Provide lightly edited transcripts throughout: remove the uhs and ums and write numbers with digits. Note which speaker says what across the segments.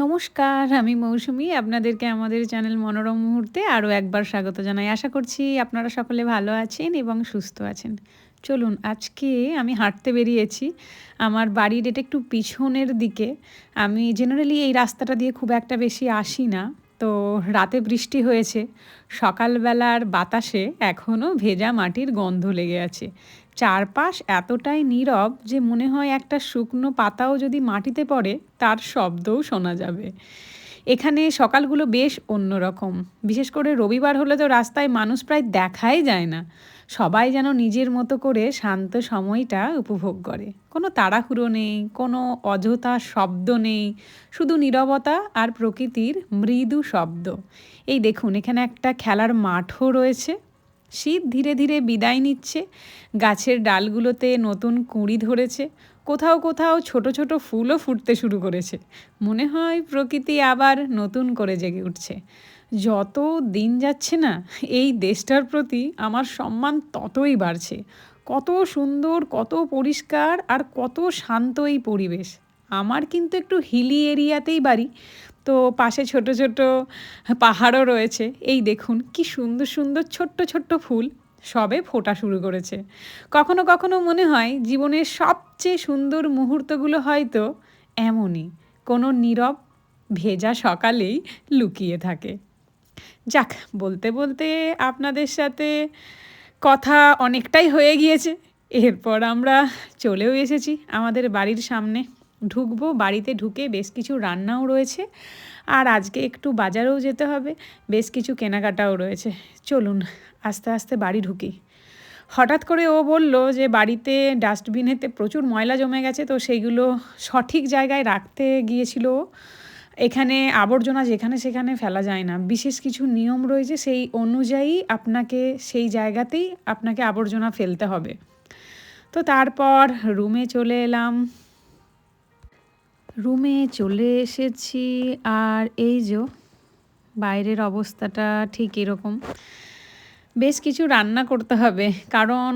Speaker 1: নমস্কার, আমি মৌসুমী। আপনাদেরকে আমাদের চ্যানেল মনোরম মুহূর্তে আরও একবার স্বাগত জানাই। আশা করছি আপনারা সকলে ভালো আছেন এবং সুস্থ আছেন। চলুন, আজকে আমি হাঁটতে বেরিয়েছি। আমার বাড়ির এটা একটু পিছনের দিকে। আমি জেনারেলি এই রাস্তাটা দিয়ে খুব একটা বেশি আসি না। তো রাতে বৃষ্টি হয়েছে। সকালবেলার বাতাসে এখনও ভেজা মাটির গন্ধ লেগে আছে। চারপাশ এতটাই নীরব যে মনে হয় একটা শুকনো পাতাও যদি মাটিতে পড়ে তার শব্দও শোনা যাবে। এখানে সকালগুলো বেশ অন্যরকম। বিশেষ করে রবিবার হলে তো রাস্তায় মানুষ প্রায় দেখাই যায় না। সবাই যেন নিজের মতো করে শান্ত সময়টা উপভোগ করে। কোনো তাড়াহুড়ো নেই, কোনো অযথা শব্দ নেই, শুধু নীরবতা আর প্রকৃতির মৃদু শব্দ। এই দেখুন, এখানে একটা খেলার মাঠও রয়েছে। শীত ধীরে ধীরে বিদায় নিচ্ছে। গাছের ডালগুলোতে নতুন কুঁড়ি ধরেছে। কোথাও কোথাও ছোট ছোট ফুলও ফুটতে শুরু করেছে। মনে হয় প্রকৃতি আবার নতুন করে জেগে উঠছে। যত দিন যাচ্ছে না, এই দেশটার প্রতি আমার সম্মান ততই বাড়ছে। কত সুন্দর, কত পরিষ্কার আর কত শান্ত এই পরিবেশ। আমার কিন্তু একটু হিলি এরিয়াতেই বাড়ি। তো পাশে ছোট ছোট পাহাড়ও রয়েছে। এই দেখুন কি সুন্দর সুন্দর ছোট্ট ছোট্ট ফুল সবে ফোটা শুরু করেছে। কখনো কখনো মনে হয় জীবনের সবচেয়ে সুন্দর মুহূর্তগুলো হয়তো এমনই কোনো নীরব ভেজা সকালেই লুকিয়ে থাকে। যাক, বলতে বলতে আপনাদের সাথে কথা অনেকটাই হয়ে গিয়েছে। এরপর আমরা চলেও এসেছি আমাদের বাড়ির সামনে। ঢুকবো, বাড়িতে ঢুকে বেশ কিছু রান্নাও রয়েছে। আর আজকে একটু বাজারেও যেতে হবে, বেশ কিছু কেনাকাটাও রয়েছে। চলুন আস্তে আস্তে বাড়ি ঢুকি। হঠাৎ করে ও বলল যে বাড়িতে ডাস্টবিনেতে প্রচুর ময়লা জমে গেছে, তো সেইগুলো সঠিক জায়গায় রাখতে গিয়েছিল ও। এখানে আবর্জনা যেখানে সেখানে ফেলা যায় না, বিশেষ কিছু নিয়ম রয়েছে, সেই অনুযায়ী আপনাকে সেই জায়গাতেই আপনাকে আবর্জনা ফেলতে হবে। তো তারপর রুমে চলে এলাম। রুমে চলে এসেছি আর এই যে বাইরের অবস্থাটা ঠিক এরকম। বেশ কিছু রান্না করতে হবে, কারণ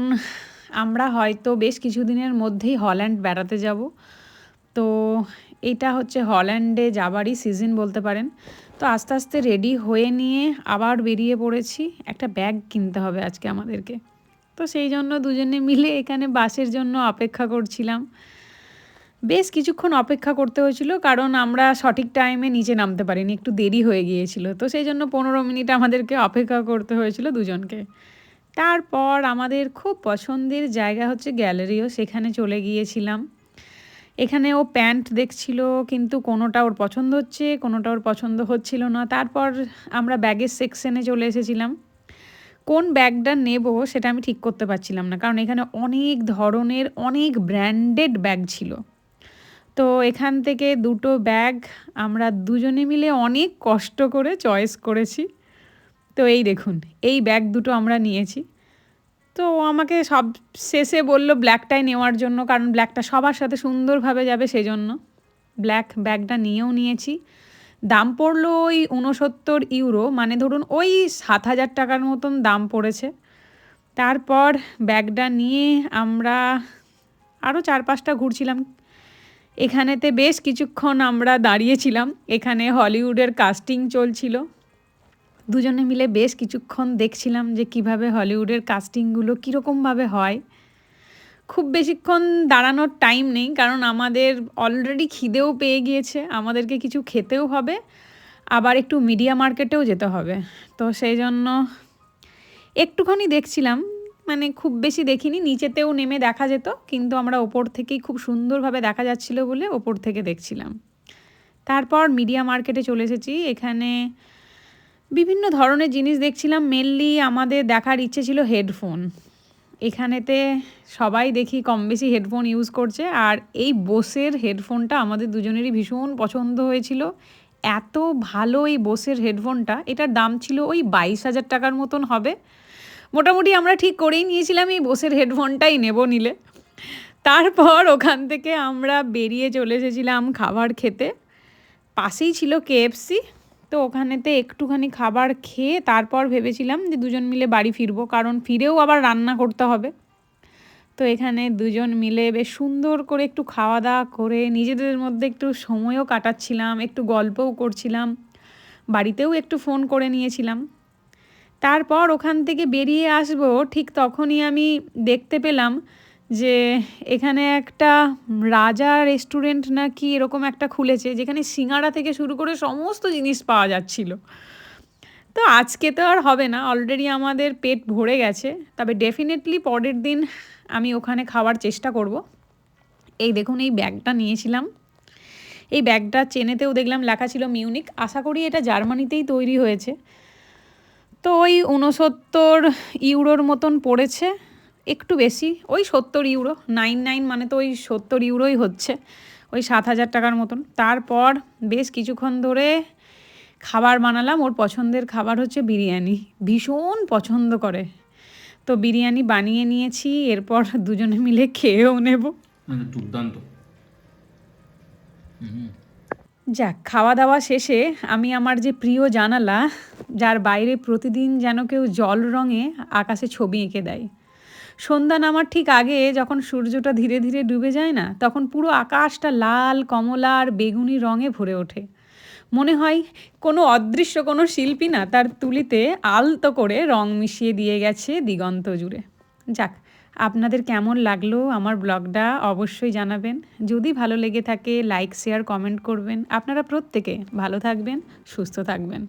Speaker 1: আমরা হয়তো বেশ কিছুদিনের মধ্যেই হল্যান্ড বেড়াতে যাব। তো এটা হচ্ছে হল্যান্ডে যাবারই সিজন বলতে পারেন। তো আস্তে আস্তে রেডি হয়ে নিয়ে আবার বেরিয়ে পড়েছি। একটা ব্যাগ কিনতে হবে আজকে আমাদেরকে। তো সেই জন্য দুজনে মিলে এখানে বাসের জন্য অপেক্ষা করছিলাম। বেশ কিছুক্ষণ অপেক্ষা করতে হয়েছিল, কারণ আমরা সঠিক টাইমে নিচে নামতে পারিনি, একটু দেরি হয়ে গিয়েছিল। তো সেই জন্য 15 মিনিট আমাদেরকে অপেক্ষা করতে হয়েছিল দুজনকে। তারপর আমাদের খুব পছন্দের জায়গা হচ্ছে গ্যালারিও, সেখানে চলে গিয়েছিলাম। এখানে ও প্যান্ট দেখছিল, কিন্তু কোনোটা ওর পছন্দ হচ্ছে, কোনোটা ওর পছন্দ হচ্ছিল না। তারপর আমরা ব্যাগের সেকশনে চলে এসেছিলাম। কোন ব্যাগটা নেব সেটা আমি ঠিক করতে পারছিলাম না, কারণ এখানে অনেক ধরনের অনেক ব্র্যান্ডেড ব্যাগ ছিল। তো এখান থেকে দুটো ব্যাগ আমরা দুজনে মিলে অনেক কষ্ট করে চয়েস করেছি। তো এই দেখুন, এই ব্যাগ দুটো আমরা নিয়েছি। তো ও আমাকে সব শেষে বলল ব্ল্যাকটাই নেওয়ার জন্য, কারণ ব্ল্যাকটা সবার সাথে সুন্দরভাবে যাবে সেই জন্য। ব্ল্যাক ব্যাগটা নিয়েও নিয়েছি। দাম পড়লো ওই 69 ইউরো, মানে ধরুন ওই 7,000 টাকার মতন দাম পড়েছে। তারপর ব্যাগটা নিয়ে আমরা আরও 4-5টা ঘুরছিলাম। এখানেতে বেশ কিছুক্ষণ আমরা দাঁড়িয়েছিলাম। এখানে হলিউডের কাস্টিং চলছিল। দুজনে মিলে বেশ কিছুক্ষণ দেখছিলাম যে কিভাবে হলিউডের কাস্টিংগুলো কীরকমভাবে হয়। খুব বেশিক্ষণ দাঁড়ানোর টাইম নেই, কারণ আমাদের অলরেডি খিদেও পেয়ে গিয়েছে, আমাদেরকে কিছু খেতেও হবে, আবার একটু মিডিয়া মার্কেটেও যেতে হবে। তো সেই জন্য একটুখানি দেখছিলাম, মানে খুব বেশি দেখিনি। নিচেতেও নেমে দেখা যেত, কিন্তু আমরা ওপর থেকেই খুব সুন্দরভাবে দেখা যাচ্ছিল বলে ওপর থেকে দেখছিলাম। তারপর মিডিয়া মার্কেটে চলে এসেছি। এখানে বিভিন্ন ধরনের জিনিস দেখছিলাম। মেনলি আমাদের দেখার ইচ্ছে ছিল হেডফোন। এখানেতে সবাই দেখি কম বেশি হেডফোন ইউজ করছে, আর এই বোসের হেডফোনটা আমাদের দুজনেরই ভীষণ পছন্দ হয়েছিল। এত ভালো এই বোসের হেডফোনটা, এটার দাম ছিল ওই 22,000 টাকার মতন হবে। মোটামুটি আমরা ঠিক করেই নিয়েছিলাম এই বোসের হেডফোনটাই নেব নিলে। তারপর ওখান থেকে আমরা বেরিয়ে চলে এসেছিলাম খাবার খেতে। পাশেই ছিল কেএফসি। তো ওখানেতে একটুখানি খাবার খেয়ে তারপর ভেবেছিলাম যে দুজন মিলে বাড়ি ফিরবো, কারণ ফিরেও আবার রান্না করতে হবে। তো তো এখানে দুজন মিলে বেশ সুন্দর করে একটু খাওয়া দাওয়া করে নিজেদের মধ্যে একটু সময়ও কাটাচ্ছিলাম, একটু গল্পও করছিলাম, বাড়িতেও একটু ফোন করে নিয়েছিলাম। তারপর ওখান থেকে বেরিয়ে আসবো ঠিক তখনই আমি দেখতে পেলাম যে এখানে একটা রাজা রেস্টুরেন্ট না কি এরকম একটা খুলেছে, যেখানে সিঙ্গাড়া থেকে শুরু করে সমস্ত জিনিস পাওয়া যাচ্ছিল। তো আজকে তো আর হবে না, অলরেডি আমাদের পেট ভরে গেছে, তবে ডেফিনেটলি পরের দিন আমি ওখানে খাওয়ার চেষ্টা করব। এই দেখুন এই ব্যাগটা নিয়েছিলাম, এই ব্যাগটা চেনেতেও দেখলাম লেখা ছিল মিউনিক, আশা করি এটা জার্মানিতেই তৈরি হয়েছে। তো ওই 69 ইউরোর মতন পড়েছে, একটু বেশি, ওই 70 ইউরো, 99 মানে তো ওই 70 ইউরোই হচ্ছে, ওই 7,000 টাকার মতন। তারপর বেশ কিছুক্ষণ ধরে খাবার বানালাম, ওর পছন্দের খাবার হচ্ছে বিরিয়ানি, ভীষণ পছন্দ করে। তো বিরিয়ানি বানিয়ে নিয়েছি, এরপর দুজনে মিলে খেয়েও নেব।
Speaker 2: দুর্দান্ত।
Speaker 1: যাক, খাওয়া দাওয়া শেষে আমি আমার যে প্রিয় জানালা, যার বাইরে প্রতিদিন যেন কেউ জল রঙে আকাশে ছবি এঁকে দেয়, সন্ধ্যা নামার ঠিক আগে যখন সূর্যটা ধীরে ধীরে ডুবে যায় না, তখন পুরো আকাশটা লাল, কমলা আর বেগুনি রঙে ভরে ওঠে। মনে হয় কোনো অদৃশ্য কোনো শিল্পী না তার তুলিতে আলতো করে রং মিশিয়ে দিয়ে গেছে দিগন্ত জুড়ে। যাক, আপনাদের কেমন লাগলো আমার ব্লগটা অবশ্যই জানাবেন। যদি ভালো লেগে থাকে লাইক, শেয়ার, কমেন্ট করবেন। আপনারা প্রত্যেকে ভালো থাকবেন, সুস্থ থাকবেন।